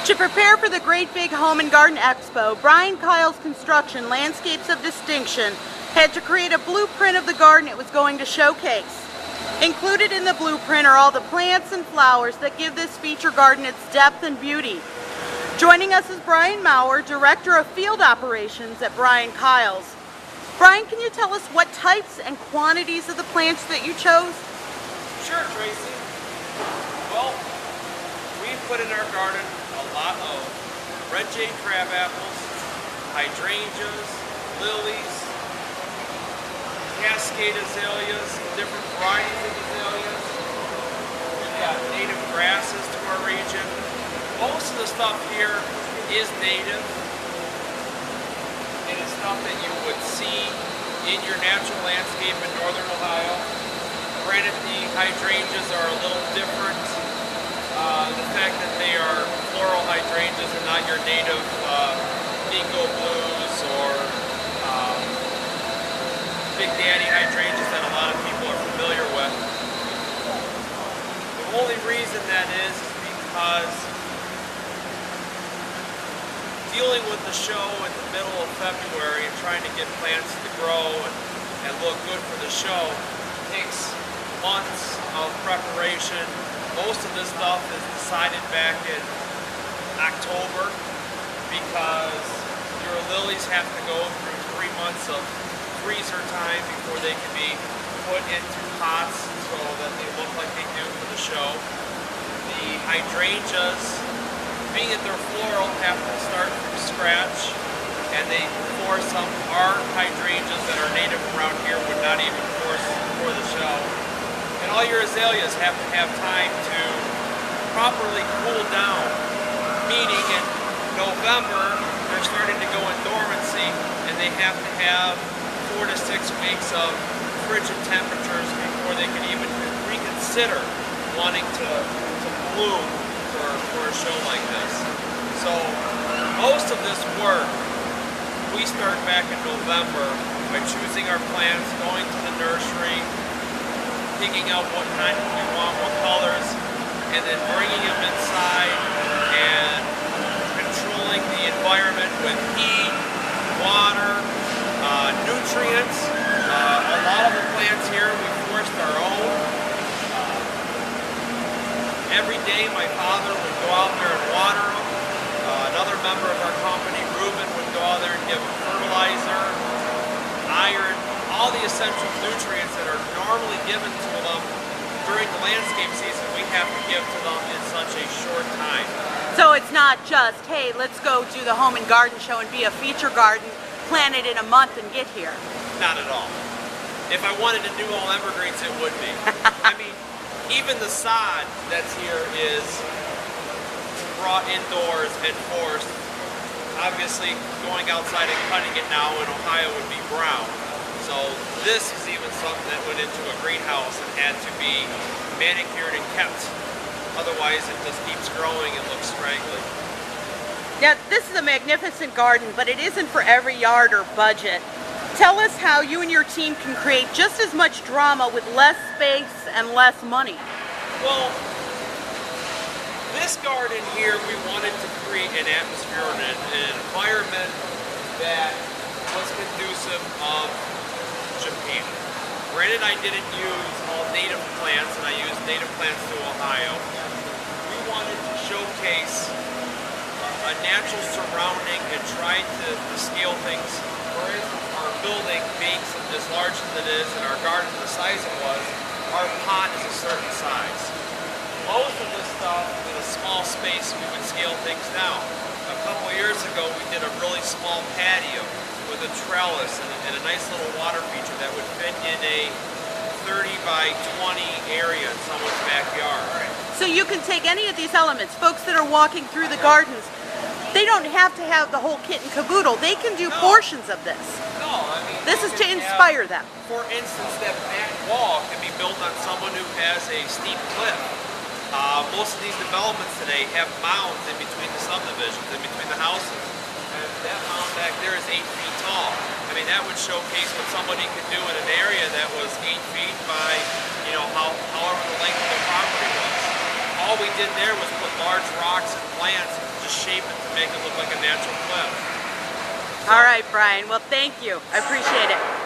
To prepare for the Great Big Home and Garden Expo, Brian Kyle's Construction Landscapes of Distinction had to create a blueprint of the garden it was going to showcase. Included in the blueprint are all the plants and flowers that give this feature garden its depth and beauty. Joining us is Brian Maurer, Director of Field Operations at Brian Kyle's. Brian, can you tell us what types and quantities of the plants that you chose? Sure, Tracy. Well, we put in our garden a lot of red jade crab apples, hydrangeas, lilies, cascade azaleas, different varieties of azaleas. We've got native grasses to our region. Most of the stuff here is native. It is stuff that you would see in your natural landscape in northern Ohio. Granted, the hydrangeas are a little different. The fact that they are floral hydrangeas and not your native Nico blues or Big Daddy hydrangeas that a lot of people are familiar with. The only reason that is because dealing with the show in the middle of February and trying to get plants to grow and look good for the show takes months of preparation. Most of this stuff is decided back in October because your lilies have to go through 3 months of freezer time before they can be put into pots so that they look like they do for the show. The hydrangeas, being that they're floral, have to start from scratch, and for some our hydrangeas that are native around here would not even force for the show. And all your azaleas have to have time to properly cool down, meaning in November they're starting to go in dormancy, and they have to have 4 to 6 weeks of frigid temperatures before they can even reconsider wanting to bloom for a show like this. So most of this work we start back in November by choosing our plants, going to the nursery, picking out what kind we want, what colors, and then bringing them inside and controlling the environment with heat, water, nutrients. A lot of the plants here we forced our own. Every day my father would go out there and water them. Another member of our company, Ruben, would go out there and give them fertilizer, iron, all the essential nutrients that are normally given to them during the landscape season, we have to give to them in such a short time. So it's not just, hey, let's go do the home and garden show and be a feature garden, plant it in a month and get here. Not at all. If I wanted to do all evergreens, it would be. I mean, even the sod that's here is brought indoors and forced. Obviously, going outside and cutting it now in Ohio would be brown. So this is even something that went into a greenhouse and had to be manicured and kept. Otherwise, it just keeps growing and looks scraggly. Now, this is a magnificent garden, but it isn't for every yard or budget. Tell us how you and your team can create just as much drama with less space and less money. Well, this garden here, we wanted to create an atmosphere and an environment that was conducive of Japan. Granted, I didn't use all native plants, and I used native plants to Ohio. We wanted to showcase a natural surrounding and try to scale things. For instance, our building being as large as it is and our garden the size it was, our pot is a certain size. Most of this stuff in a small space we would scale things down. A couple years ago we did a really small patio with a trellis and a nice little water feature that would fit in a 30 by 20 area in someone's backyard. So you can take any of these elements. Folks that are walking through the gardens, they don't have to have the whole kit and caboodle. They can do portions of this. No, I mean, this is to inspire them. For instance, that back wall can be built on someone who has a steep cliff. Most of these developments today have mounds in between the subdivisions, in between the houses. And that mound back there is 8 feet tall. I mean, that would showcase what somebody could do in an area that was 8 feet by, however the length of the property was. All we did there was put large rocks and plants to shape it to make it look like a natural cliff. All right, Brian. Well, thank you. I appreciate it.